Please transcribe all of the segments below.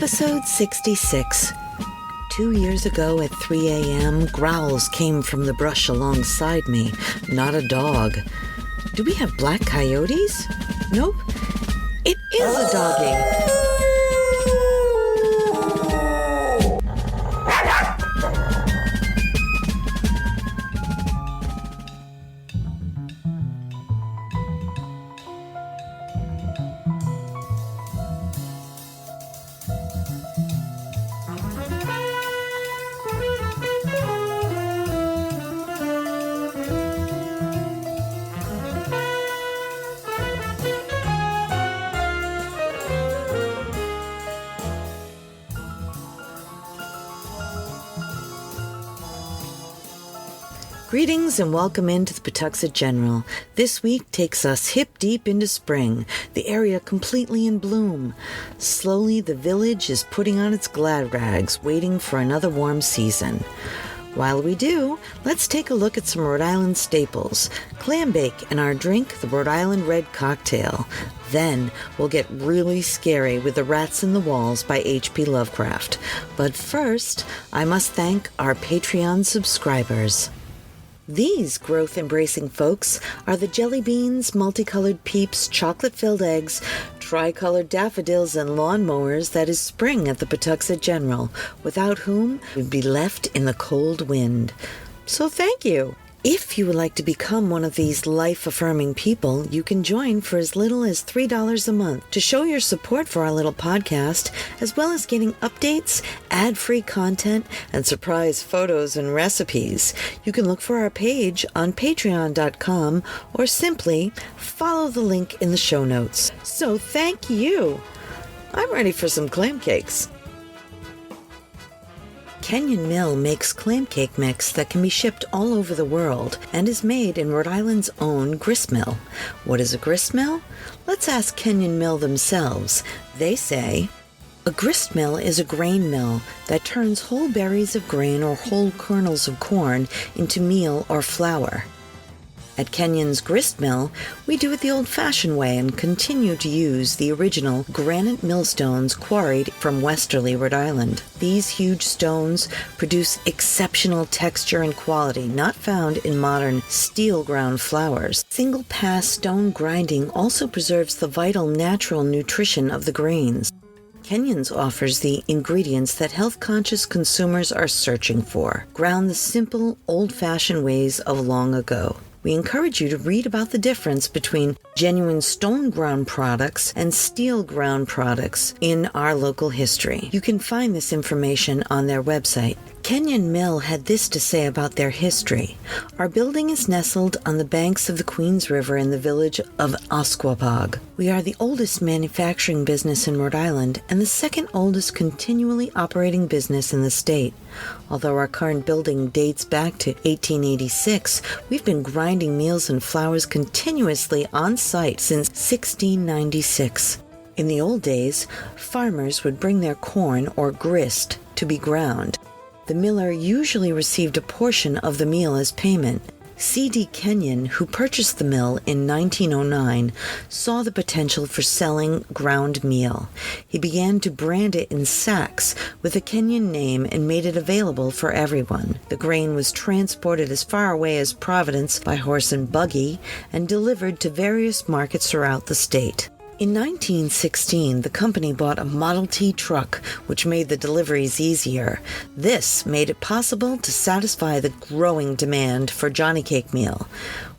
Episode 66. 2 years ago at 3 a.m., growls came from the brush alongside me, not a dog. Do we have black coyotes? Nope. It is a doggy. Greetings and welcome into the Pawtuxet General. This week takes us hip deep into spring, the area completely in bloom. Slowly the village is putting on its glad rags, waiting for another warm season. While we do, let's take a look at some Rhode Island staples, clam bake, and our drink, the Rhode Island Red Cocktail. Then we'll get really scary with The Rats in the Walls by H.P. Lovecraft. But first, I must thank our Patreon subscribers. These growth-embracing folks are the jelly beans, multicolored peeps, chocolate-filled eggs, tricolored daffodils, and lawnmowers that is spring at the Pawtuxet General, without whom we'd be left in the cold wind. So thank you. If you would like to become one of these life-affirming people, you can join for as little as $3 a month to show your support for our little podcast, as well as getting updates, ad-free content, and surprise photos and recipes. You can look for our page on patreon.com or simply follow the link in the show notes. So thank you. I'm ready for some clam cakes. Kenyon Mill makes clam cake mix that can be shipped all over the world and is made in Rhode Island's own grist mill. What is a grist mill? Let's ask Kenyon Mill themselves. They say, a grist mill is a grain mill that turns whole berries of grain or whole kernels of corn into meal or flour. At Kenyon's grist mill, we do it the old-fashioned way and continue to use the original granite millstones quarried from westerly Rhode Island. These huge stones produce exceptional texture and quality not found in modern steel-ground flours. Single-pass stone grinding also preserves the vital natural nutrition of the grains. Kenyon's offers the ingredients that health-conscious consumers are searching for, ground the simple, old-fashioned ways of long ago. We encourage you to read about the difference between genuine stone-ground products and steel-ground products in our local history. You can find this information on their website. Kenyon Mill had this to say about their history. Our building is nestled on the banks of the Queens River in the village of Osquapog. We are the oldest manufacturing business in Rhode Island and the second oldest continually operating business in the state. Although our current building dates back to 1886, we've been grinding meals and flours continuously on site since 1696. In the old days, farmers would bring their corn or grist to be ground. The miller usually received a portion of the meal as payment. C.D. Kenyon, who purchased the mill in 1909, saw the potential for selling ground meal. He began to brand it in sacks with a Kenyon name and made it available for everyone. The grain was transported as far away as Providence by horse and buggy and delivered to various markets throughout the state. In 1916, the company bought a Model T truck, which made the deliveries easier. This made it possible to satisfy the growing demand for Johnny Cake meal,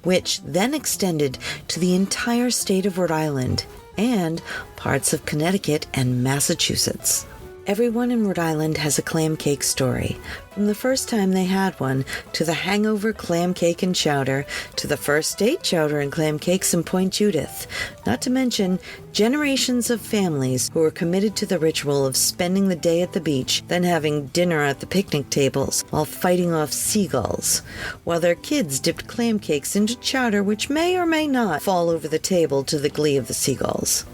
which then extended to the entire state of Rhode Island and parts of Connecticut and Massachusetts. Everyone in Rhode Island has a clam cake story, from the first time they had one, to the hangover clam cake and chowder, to the first date chowder and clam cakes in Point Judith, not to mention generations of families who are committed to the ritual of spending the day at the beach, then having dinner at the picnic tables while fighting off seagulls, while their kids dipped clam cakes into chowder which may or may not fall over the table to the glee of the seagulls.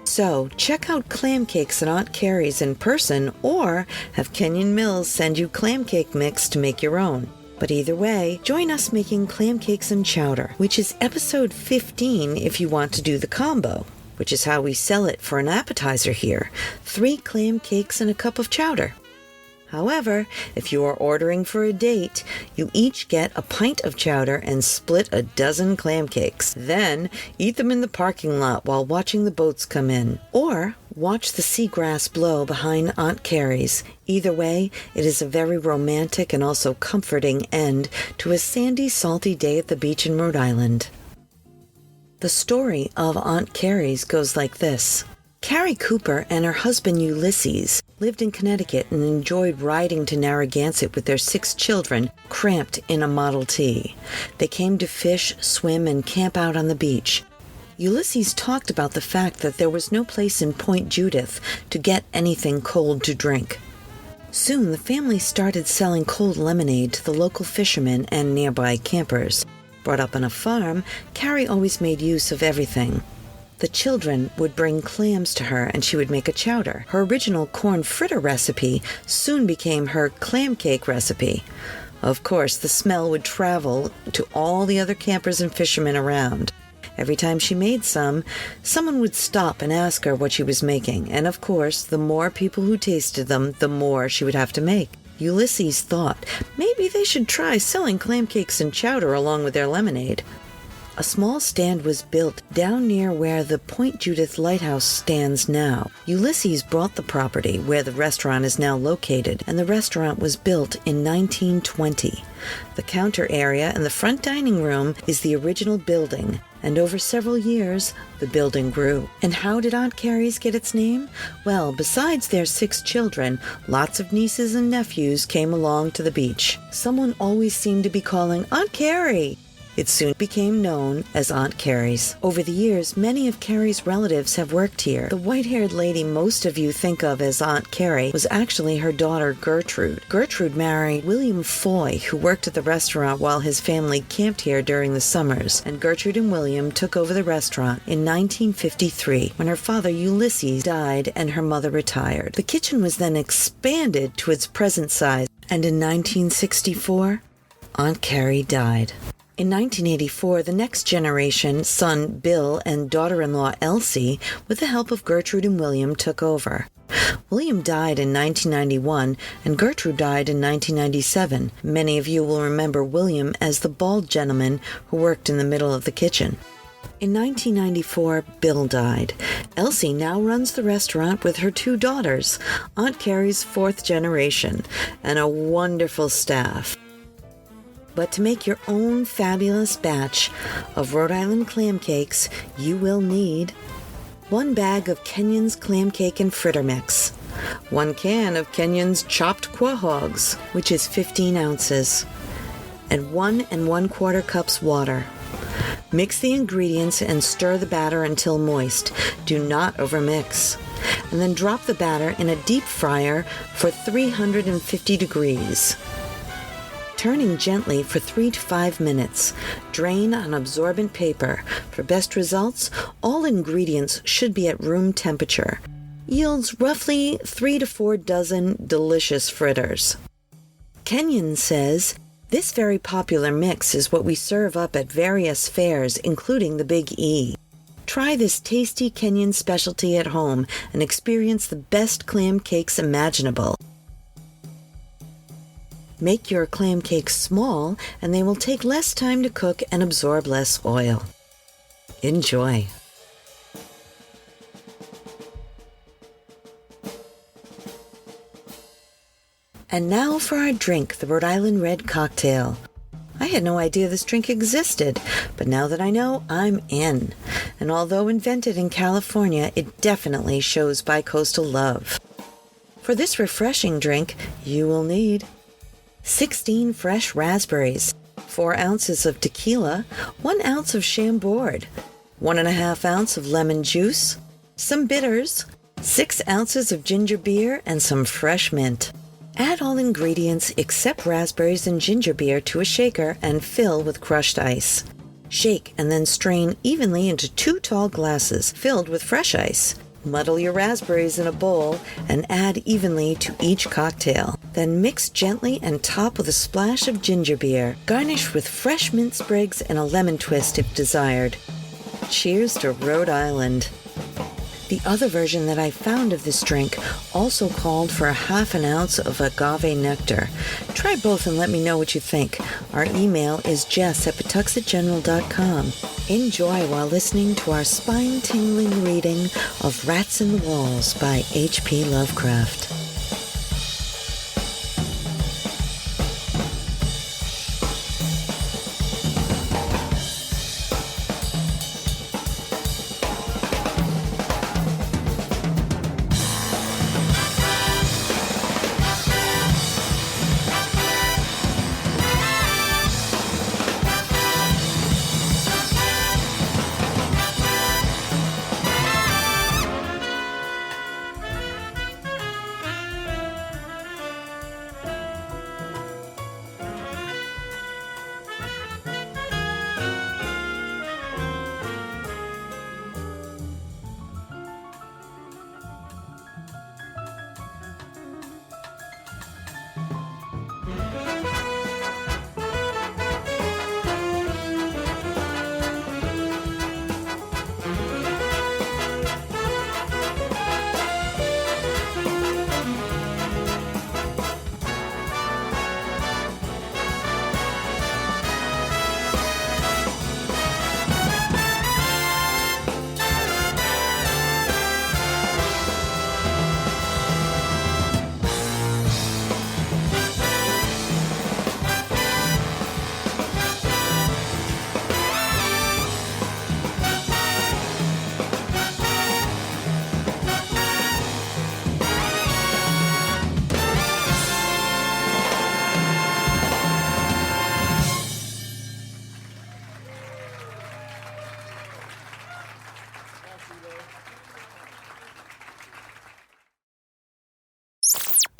So, check out Clam Cakes at Aunt Carrie's in person or have Kenyon Mills send you clam cake mix to make your own. But either way, join us making clam cakes and chowder, which is episode 15 if you want to do the combo. which is how we sell it for an appetizer here. 3 clam cakes and a cup of chowder. However, if you are ordering for a date, you each get a pint of chowder and split a dozen clam cakes. Then, eat them in the parking lot while watching the boats come in. Or, watch the seagrass blow behind Aunt Carrie's. Either way, it is a very romantic and also comforting end to a sandy, salty day at the beach in Rhode Island. The story of Aunt Carrie's goes like this. Carrie Cooper and her husband Ulysses lived in Connecticut and enjoyed riding to Narragansett with their 6 children cramped in a Model T. They came to fish, swim, and camp out on the beach. Ulysses talked about the fact that there was no place in Point Judith to get anything cold to drink. Soon the family started selling cold lemonade to the local fishermen and nearby campers. Brought up on a farm, Carrie always made use of everything. The children would bring clams to her and she would make a chowder. Her original corn fritter recipe soon became her clam cake recipe. Of course, the smell would travel to all the other campers and fishermen around. Every time she made some, someone would stop and ask her what she was making. And of course, the more people who tasted them, the more she would have to make. Ulysses thought maybe they should try selling clam cakes and chowder along with their lemonade. A small stand was built down near where the Point Judith Lighthouse stands now. Ulysses bought the property where the restaurant is now located, and the restaurant was built in 1920. The counter area and the front dining room is the original building, and over several years, the building grew. And how did Aunt Carrie's get its name? Well, besides their 6 children, lots of nieces and nephews came along to the beach. Someone always seemed to be calling, "Aunt Carrie!" It soon became known as Aunt Carrie's. Over the years, many of Carrie's relatives have worked here. The white-haired lady most of you think of as Aunt Carrie was actually her daughter Gertrude. Gertrude married William Foy, who worked at the restaurant while his family camped here during the summers, and Gertrude and William took over the restaurant in 1953 when her father Ulysses died and her mother retired. The kitchen was then expanded to its present size, and in 1964, Aunt Carrie died. In 1984, the next generation, son Bill and daughter-in-law Elsie, with the help of Gertrude and William, took over. William died in 1991 and Gertrude died in 1997. Many of you will remember William as the bald gentleman who worked in the middle of the kitchen. In 1994, Bill died. Elsie now runs the restaurant with her 2 daughters, Aunt Carrie's 4th generation, and a wonderful staff. But to make your own fabulous batch of Rhode Island clam cakes, you will need 1 bag of Kenyon's clam cake and fritter mix, 1 can of Kenyon's chopped quahogs, which is 15 ounces, and 1 1/4 cups water. Mix the ingredients and stir the batter until moist. Do not overmix. And then drop the batter in a deep fryer for 350 degrees. Turning gently for 3 to 5 minutes. Drain on absorbent paper. For best results, all ingredients should be at room temperature. Yields roughly 3 to 4 dozen delicious fritters. Kenyon says, "This very popular mix is what we serve up at various fairs, including the Big E. Try this tasty Kenyon specialty at home and experience the best clam cakes imaginable." Make your clam cakes small, and they will take less time to cook and absorb less oil. Enjoy. And now for our drink, the Rhode Island Red Cocktail. I had no idea this drink existed, but now that I know, I'm in. And although invented in California, it definitely shows bi-coastal love. For this refreshing drink, you will need 16 fresh raspberries, 4 ounces of tequila, 1 ounce of Chambord, 1½ ounce of lemon juice, some bitters, 6 ounces of ginger beer, and some fresh mint. Add all ingredients except raspberries and ginger beer to a shaker and fill with crushed ice. Shake and then strain evenly into 2 tall glasses filled with fresh ice. Muddle your raspberries in a bowl and add evenly to each cocktail. Then mix gently and top with a splash of ginger beer. Garnish with fresh mint sprigs and a lemon twist if desired. Cheers to Rhode Island. The other version that I found of this drink also called for a half an ounce of agave nectar. Try both and let me know what you think. Our email is jess@pawtuxetgeneral.com. Enjoy while listening to our spine-tingling reading of Rats in the Walls by H.P. Lovecraft.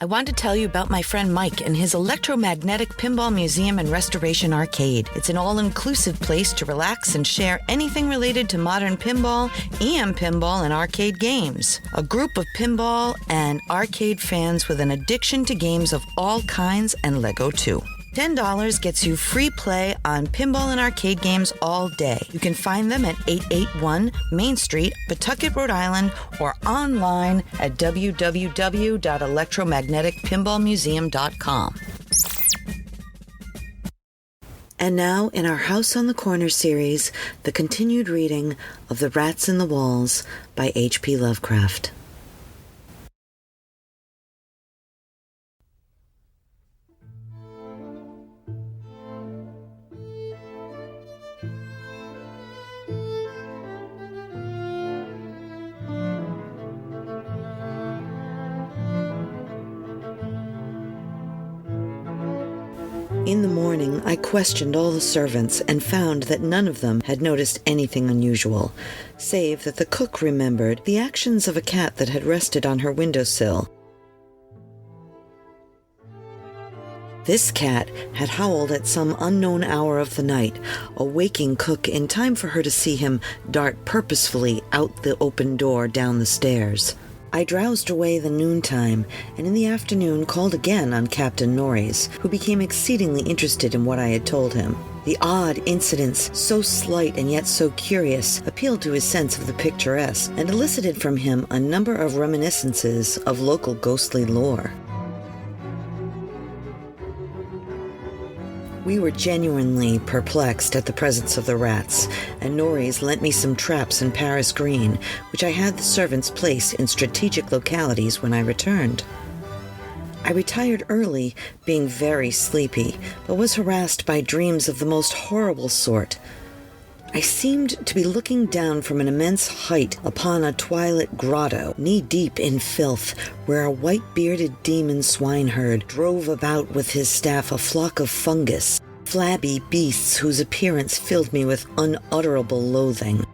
I want to tell you about my friend Mike and his electromagnetic pinball museum and restoration arcade. It's an all-inclusive place to relax and share anything related to modern pinball, EM pinball, and arcade games. A group of pinball and arcade fans with an addiction to games of all kinds and Lego too. $10 gets you free play on pinball and arcade games all day. You can find them at 881 Main Street, Pawtucket, Rhode Island, or online at www.electromagneticpinballmuseum.com. And now, in our House on the Corner series, the continued reading of The Rats in the Walls by H.P. Lovecraft. In the morning, I questioned all the servants and found that none of them had noticed anything unusual, save that the cook remembered the actions of a cat that had rested on her windowsill. This cat had howled at some unknown hour of the night, awaking cook in time for her to see him dart purposefully out the open door down the stairs. I drowsed away the noontime, and in the afternoon called again on Captain Norris, who became exceedingly interested in what I had told him. The odd incidents, so slight and yet so curious, appealed to his sense of the picturesque, and elicited from him a number of reminiscences of local ghostly lore. We were genuinely perplexed at the presence of the rats, and Norris lent me some traps in Paris Green, which I had the servants place in strategic localities when I returned. I retired early, being very sleepy, but was harassed by dreams of the most horrible sort. I seemed to be looking down from an immense height upon a twilit grotto, knee-deep in filth, where a white-bearded demon swineherd drove about with his staff a flock of fungus, flabby beasts whose appearance filled me with unutterable loathing.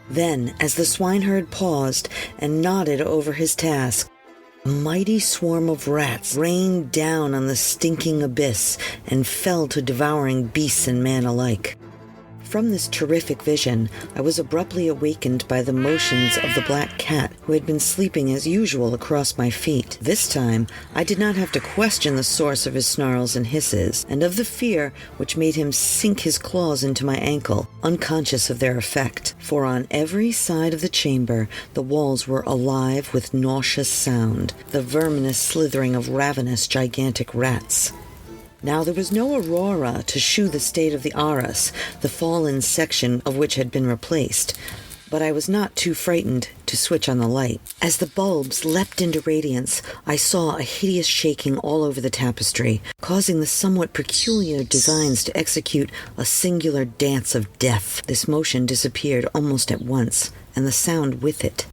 Then, as the swineherd paused and nodded over his task, a mighty swarm of rats rained down on the stinking abyss and fell to devouring beasts and man alike. From this terrific vision, I was abruptly awakened by the motions of the black cat, who had been sleeping as usual across my feet. This time, I did not have to question the source of his snarls and hisses, and of the fear which made him sink his claws into my ankle, unconscious of their effect. For on every side of the chamber, the walls were alive with nauseous sound, the verminous slithering of ravenous gigantic rats. Now there was no aurora to shew the state of the arras, the fallen section of which had been replaced, but I was not too frightened to switch on the light. As the bulbs leapt into radiance, I saw a hideous shaking all over the tapestry, causing the somewhat peculiar designs to execute a singular dance of death. This motion disappeared almost at once, and the sound with it.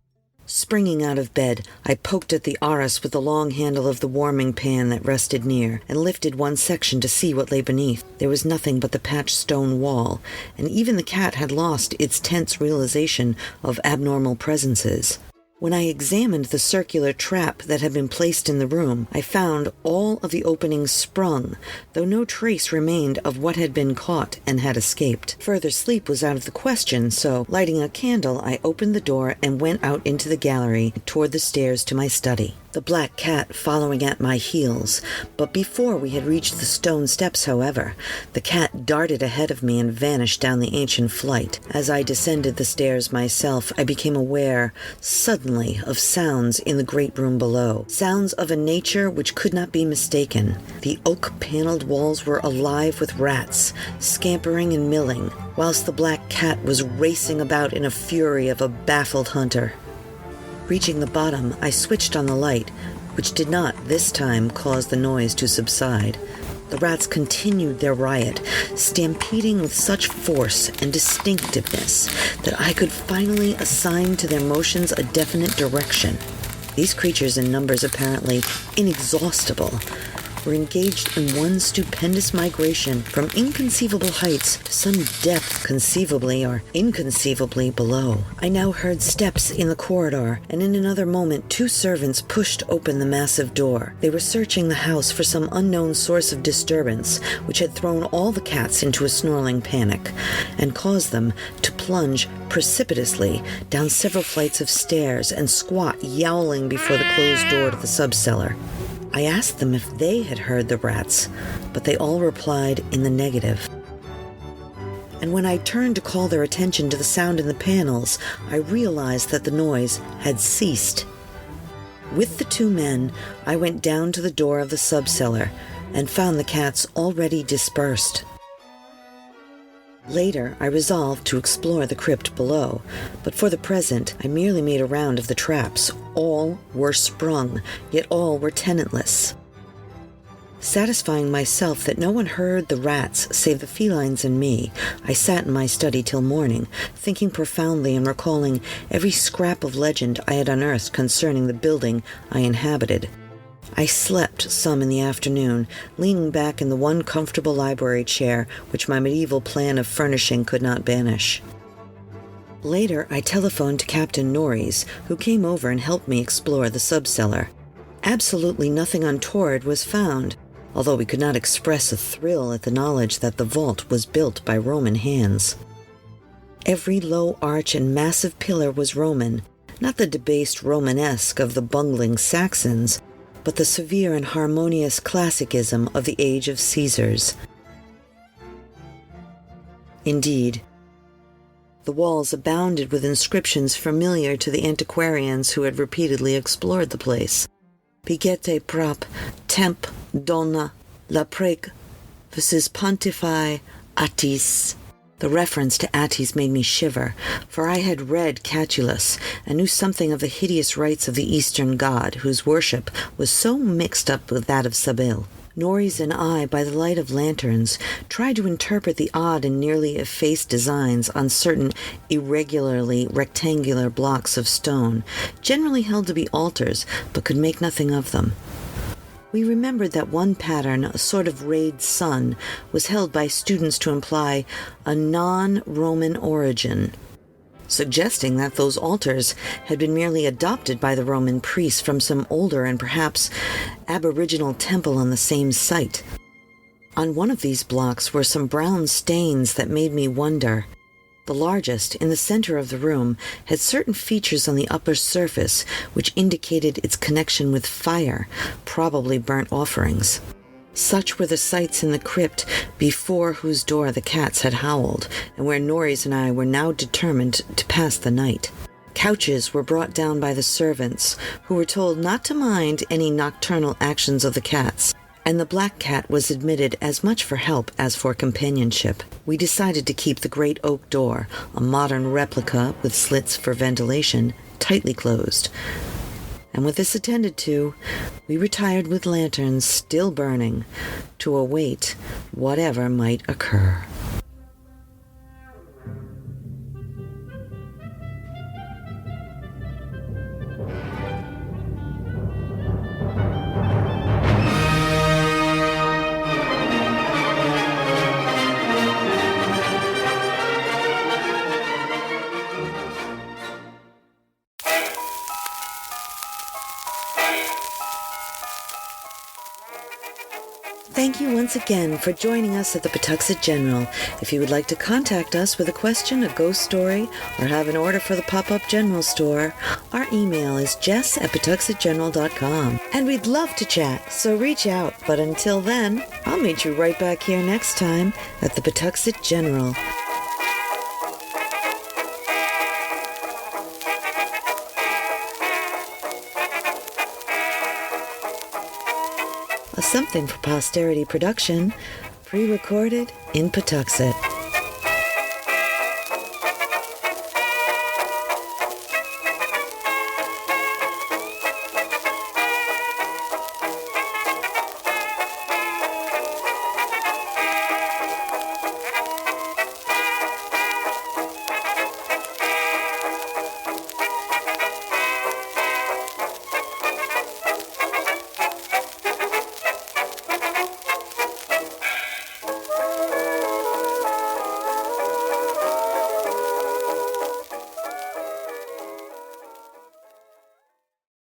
Springing out of bed, I poked at the arras with the long handle of the warming pan that rested near, and lifted one section to see what lay beneath. There was nothing but the patched stone wall, and even the cat had lost its tense realization of abnormal presences. When I examined the circular trap that had been placed in the room, I found all of the openings sprung, though no trace remained of what had been caught and had escaped. Further sleep was out of the question, so, lighting a candle, I opened the door and went out into the gallery toward the stairs to my study, the black cat following at my heels. But before we had reached the stone steps, however, the cat darted ahead of me and vanished down the ancient flight. As I descended the stairs myself, I became aware, suddenly, of sounds in the great room below, sounds of a nature which could not be mistaken. The oak-paneled walls were alive with rats, scampering and milling, whilst the black cat was racing about in a fury of a baffled hunter. Reaching the bottom, I switched on the light, which did not, this time, cause the noise to subside. The rats continued their riot, stampeding with such force and distinctiveness that I could finally assign to their motions a definite direction. These creatures, in numbers apparently inexhaustible, were engaged in one stupendous migration from inconceivable heights to some depth conceivably or inconceivably below. I now heard steps in the corridor, and in another moment 2 servants pushed open the massive door. They were searching the house for some unknown source of disturbance which had thrown all the cats into a snarling panic and caused them to plunge precipitously down several flights of stairs and squat yowling before the closed door to the subcellar. I asked them if they had heard the rats, but they all replied in the negative. And when I turned to call their attention to the sound in the panels, I realized that the noise had ceased. With the 2 men, I went down to the door of the subcellar and found the cats already dispersed. Later, I resolved to explore the crypt below, but for the present, I merely made a round of the traps. All were sprung, yet all were tenantless. Satisfying myself that no one heard the rats save the felines and me, I sat in my study till morning, thinking profoundly and recalling every scrap of legend I had unearthed concerning the building I inhabited. I slept some in the afternoon, leaning back in the one comfortable library chair which my medieval plan of furnishing could not banish. Later, I telephoned to Captain Norris, who came over and helped me explore the subcellar. Absolutely nothing untoward was found, although we could not express a thrill at the knowledge that the vault was built by Roman hands. Every low arch and massive pillar was Roman, not the debased Romanesque of the bungling Saxons, but the severe and harmonious classicism of the age of Caesars. Indeed, the walls abounded with inscriptions familiar to the antiquarians who had repeatedly explored the place. Pigete prop, temp, donna, la preg, visis pontifi, Attis. The reference to Attis made me shiver, for I had read Catullus and knew something of the hideous rites of the Eastern god, whose worship was so mixed up with that of Sabil. Norris and I, by the light of lanterns, tried to interpret the odd and nearly effaced designs on certain irregularly rectangular blocks of stone, generally held to be altars, but could make nothing of them. We remembered that one pattern, a sort of rayed sun, was held by students to imply a non-Roman origin, suggesting that those altars had been merely adopted by the Roman priests from some older and perhaps aboriginal temple on the same site. On one of these blocks were some brown stains that made me wonder. The largest, in the center of the room, had certain features on the upper surface which indicated its connection with fire, probably burnt offerings. Such were the sights in the crypt before whose door the cats had howled, and where Norris and I were now determined to pass the night. Couches were brought down by the servants, who were told not to mind any nocturnal actions of the cats, and the black cat was admitted as much for help as for companionship. We decided to keep the great oak door, a modern replica with slits for ventilation, tightly closed. And with this attended to, we retired with lanterns still burning to await whatever might occur. Thank you once again for joining us at the Pawtuxet General. If you would like to contact us with a question, a ghost story, or have an order for the pop-up general store, our email is jess@pawtuxetgeneral.com. And we'd love to chat, so reach out. But until then, I'll meet you right back here next time at the Pawtuxet General. A Something for Posterity production, pre-recorded in Pawtuxet.